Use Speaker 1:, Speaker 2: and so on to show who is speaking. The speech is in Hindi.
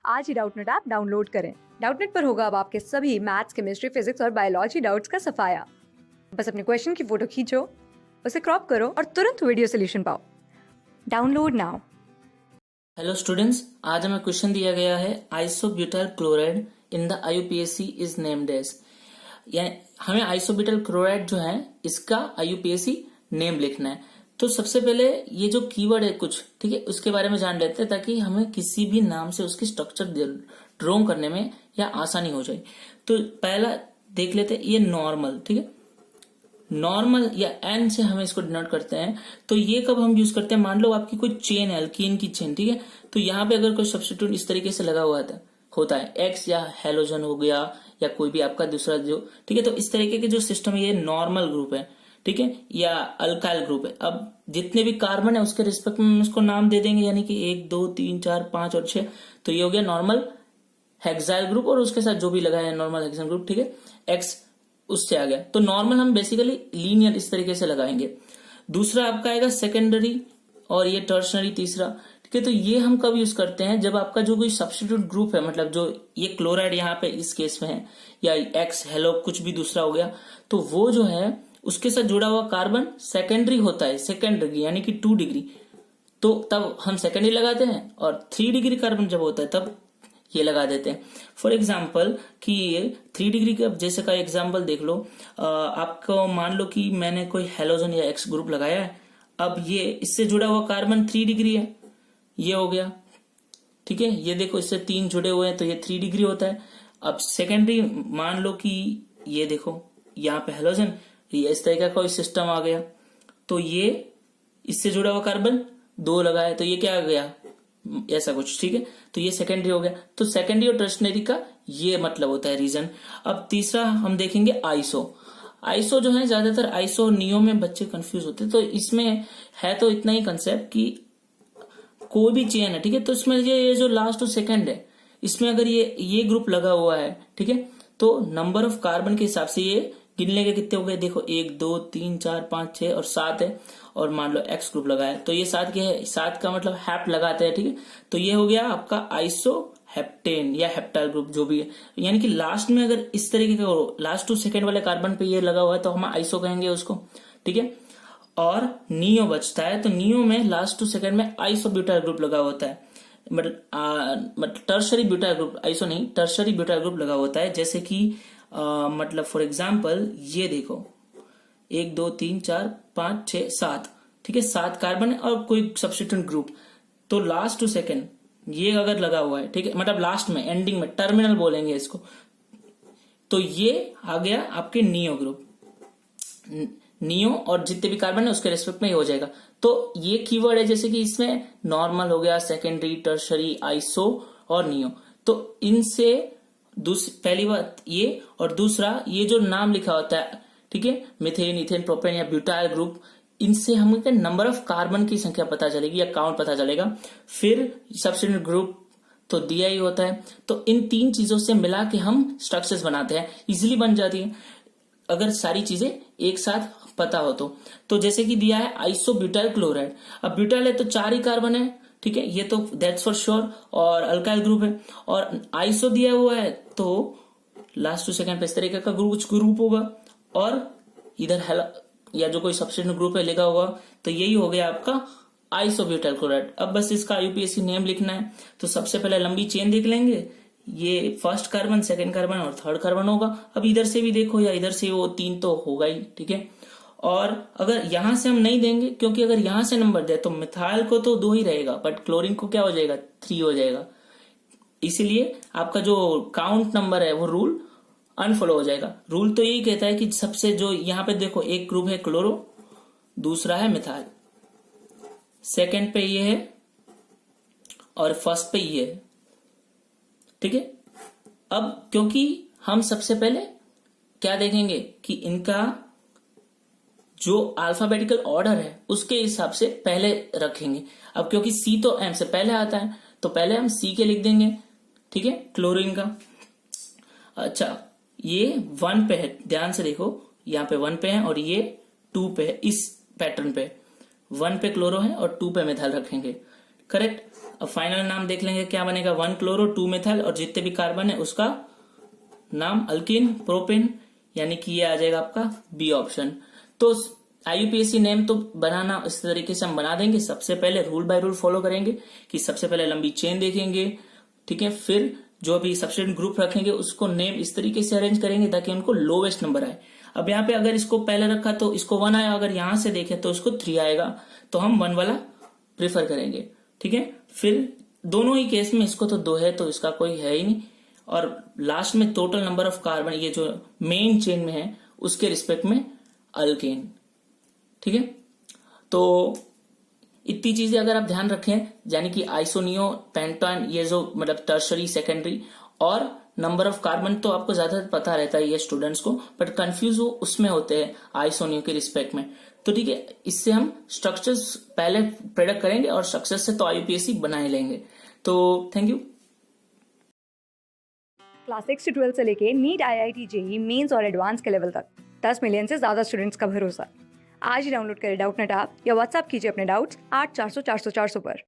Speaker 1: आज ही डाउटनेट ऐप डाउनलोड करें। डाउटनेट पर होगा अब आपके सभी मैथ्स, केमिस्ट्री, फिजिक्स और बायोलॉजी डाउट्स का सफाया। बस अपने क्वेश्चन की फोटो खींचो, उसे क्रॉप करो और तुरंत वीडियो सोल्यूशन पाओ। Download now.
Speaker 2: हेलो स्टूडेंट्स, आज हमें क्वेश्चन दिया गया है isobutyl chloride in the IUPAC is named as. यानी हमें आइसोब्यूटाइल क्लोराइड जो है इसका आईयूपीएसी नेम लिखना है। तो सबसे पहले ये जो कीवर्ड है कुछ, ठीक है, उसके बारे में जान लेते हैं ताकि हमें किसी भी नाम से उसकी स्ट्रक्चर ड्रॉ करने में या आसानी हो जाए। तो पहला देख लेते हैं ये नॉर्मल, ठीक है, नॉर्मल या एन से हम इसको डिनोट करते हैं। तो ये कब हम यूज करते हैं, मान लो आपकी कोई चेन है, अल्कीन की चेन, ठीक है, तो यहाँ पे अगर कोई सब्स्टिट्यूट इस तरीके से लगा हुआ होता है एक्स या हेलोजन हो गया या कोई भी आपका दूसरा जो, ठीक है, तो इस तरीके के जो सिस्टम है ये नॉर्मल ग्रुप है, ठीक है, या अल्काइल ग्रुप है। अब जितने भी कार्बन है उसके रिस्पेक्ट में हम उसको नाम दे देंगे, यानी कि 1 2 3 4 5 और 6। तो ये हो गया नॉर्मल हेक्साइल ग्रुप और उसके साथ जो भी लगा है नॉर्मल हेक्साइल ग्रुप, ठीक है, एक्स उससे आ गया। तो नॉर्मल हम बेसिकली लीनियर इस तरीके से लगाएंगे। दूसरा आपका आएगा सेकेंडरी और ये टर्शनरी तीसरा, ठीक है। तो ये हम कब यूज करते हैं, जब आपका जो कोई सब्स्टिट्यूट ग्रुप है, मतलब जो ये क्लोराइड यहाँ पे इस केस में है या एक्स हेलो कुछ भी दूसरा हो गया, तो वो जो है उसके साथ जुड़ा हुआ कार्बन सेकेंडरी होता है, सेकेंड डिग्री यानी कि 2 डिग्री, तो तब हम सेकेंडरी लगाते हैं। और 3 डिग्री कार्बन जब होता है तब ये लगा देते हैं। फॉर एग्जाम्पल कि ये 3 डिग्री का जैसे का एग्जाम्पल देख लो, आपको मान लो कि मैंने कोई हेलोजन या एक्स ग्रुप लगाया है। अब ये इससे जुड़ा हुआ कार्बन 3 डिग्री है, ये हो गया, ठीक है, ये देखो इससे 3 जुड़े हुए हैं तो ये 3 डिग्री होता है। अब सेकेंडरी मान लो कि ये देखो यहाँ पे हेलोजन, ये इस तरह का कोई सिस्टम आ गया, तो ये इससे जुड़ा हुआ कार्बन 2 लगाया तो ये क्या आ गया, ऐसा कुछ, ठीक है। तो ये सेकेंडरी हो गया। तो सेकेंडरी और टर्शनरी का ये मतलब होता है रीजन। अब तीसरा हम देखेंगे आइसो। आइसो जो है ज्यादातर आइसो और नियो में बच्चे कंफ्यूज होते हैं। तो इसमें है तो इतना ही कंसेप्ट कि कोई भी चेन है, ठीक है, तो इसमें ये जो लास्ट और सेकेंड है इसमें अगर ये ग्रुप लगा हुआ है, ठीक है, तो नंबर ऑफ कार्बन के हिसाब से ये गिन लेंगे कितने हो गए, देखो 1 2 3 4 5 6 और 7 है। और मान लो एक्स ग्रुप लगाया तो ये 7 क्या है, 7 का मतलब हैप्ट लगाते हैं, ठीक है। तो ये हो गया आपका आइसो हेप्टेन या हेप्टाइल ग्रुप जो भी है। यानी कि लास्ट में अगर इस तरीके का लास्ट 2 सेकेंड वाले कार्बन पे ये लगा हुआ है तो हम आइसो कहेंगे उसको, ठीक है। और नियो बचता है तो नियो में लास्ट 2 सेकेंड में आइसोब्यूटाइल ग्रुप लगा होता है, मतलब टर्शरी ब्यूटाइल ग्रुप, आइसो नहीं, टर्शरी ब्यूटाइल ग्रुप लगा होता है। जैसे कि मतलब फॉर एग्जाम्पल ये देखो 1 2 3 4 5 6 7, ठीक है, 7 कार्बन है और कोई सब्स्टिट्यूएंट ग्रुप, तो लास्ट 2 सेकेंड ये अगर लगा हुआ है, ठीक है, मतलब लास्ट में एंडिंग में टर्मिनल बोलेंगे इसको, तो ये आ गया आपके नियो ग्रुप। नियो और जितने भी कार्बन है उसके रेस्पेक्ट में ही हो जाएगा। तो ये कीवर्ड है, जैसे कि इसमें नॉर्मल हो गया, सेकेंडरी, टर्शरी, आइसो और नियो। तो इनसे पहली बात ये, और दूसरा ये जो नाम लिखा होता है, ठीक है, मिथेन, इथेन, प्रोपेन या ब्यूटाइल ग्रुप, इनसे हमें नंबर ऑफ कार्बन की संख्या पता चलेगी या काउंट पता चलेगा। फिर सब्स्टिट्यूएंट ग्रुप तो दिया ही होता है। तो इन 3 चीजों से मिला के हम स्ट्रक्चर्स बनाते हैं, इजिली बन जाती है अगर सारी चीजें एक साथ पता हो तो जैसे कि दिया है आइसोब्यूटाइल क्लोराइड। अब ब्यूटाइल है तो 4 ही कार्बन है, ठीक है, ये तो दैट्स फॉर श्योर, और अल्काइल ग्रुप है। और आइसो दिया हुआ है तो लास्ट 2 सेकेंड पे इस तरीके का ग्रुप होगा, और इधर या जो कोई सब्स्टिट्यूएंट ग्रुप है लिखा होगा, तो यही हो गया आपका आइसोब्यूटाइल क्लोराइड। अब बस इसका यूपीएससी नेम लिखना है। तो सबसे पहले लंबी चेन देख लेंगे, ये फर्स्ट कार्बन, सेकेंड कार्बन और थर्ड कार्बन होगा। अब इधर से भी देखो या इधर से, वो 3 तो होगा ही, ठीक है। और अगर यहां से हम नहीं देंगे, क्योंकि अगर यहां से नंबर दे तो मिथाइल को तो 2 ही रहेगा, बट क्लोरीन को क्या हो जाएगा, 3 हो जाएगा। इसीलिए आपका जो काउंट नंबर है वो रूल अनफॉलो हो जाएगा। रूल तो यही कहता है कि सबसे जो यहाँ पे देखो एक ग्रुप है क्लोरो, दूसरा है मिथाइल, सेकेंड पे ये है और फर्स्ट पे ये है, ठीक है। अब क्योंकि हम सबसे पहले क्या देखेंगे कि इनका जो अल्फाबेटिकल ऑर्डर है उसके हिसाब से पहले रखेंगे। अब क्योंकि सी तो एम से पहले आता है तो पहले हम सी के लिख देंगे, ठीक है, क्लोरीन का। अच्छा, ये 1 पे है, ध्यान से देखो, यहाँ पे 1 पे है और ये 2 पे है, इस पैटर्न पे 1 पे क्लोरो है और 2 पे मिथाइल रखेंगे, करेक्ट। अब फाइनल नाम देख लेंगे क्या बनेगा, 1 क्लोरो 2 मिथाइल और जितने भी कार्बन है उसका नाम अल्कीन प्रोपेन, यानी कि ये आ जाएगा आपका बी ऑप्शन। तो आईयूपीएसी नेम तो बनाना इस तरीके से हम बना देंगे। सबसे पहले रूल बाय रूल फॉलो करेंगे कि सबसे पहले लंबी चेन देखेंगे, ठीक है, फिर जो भी सब्स्टिट्यूएंट ग्रुप रखेंगे उसको नेम इस तरीके से अरेंज करेंगे ताकि उनको लोवेस्ट नंबर आए। अब यहाँ पे अगर इसको पहले रखा तो इसको 1 आया, अगर यहां से देखें तो इसको 3 आएगा, तो हम 1 वाला प्रेफर करेंगे, ठीक है। फिर दोनों ही केस में इसको तो 2 है तो इसका कोई है ही नहीं, और लास्ट में टोटल नंबर ऑफ कार्बन ये जो मेन चेन में है उसके रिस्पेक्ट में अल्केन, ठीक है। तो इतनी चीजें अगर आप ध्यान रखें, यानी कि आइसोनियो पेंटान, ये जो मतलब टर्शरी सेकेंडरी, और नंबर ऑफ कार्बन तो आपको ज्यादा पता रहता है ये स्टूडेंट्स को, बट कंफ्यूज वो उसमें होते हैं आइसोनियो के रिस्पेक्ट में। तो ठीक है, इससे हम स्ट्रक्चर्स पहले प्रेडिक्ट करेंगे और सक्सेस से तो आईयूपीएसी बना ही लेंगे। तो थैंक यू।
Speaker 1: क्लास 6 से 12 से लेके नीट, IIT, जेई मेंस और एडवांस के लेवल तक 10 मिलियन से ज़्यादा स्टूडेंट्स का भरोसा। आज ही डाउनलोड करें डाउटनेट ऐप या व्हाट्सएप कीजिए अपने डाउट्स 8400 400 400 पर।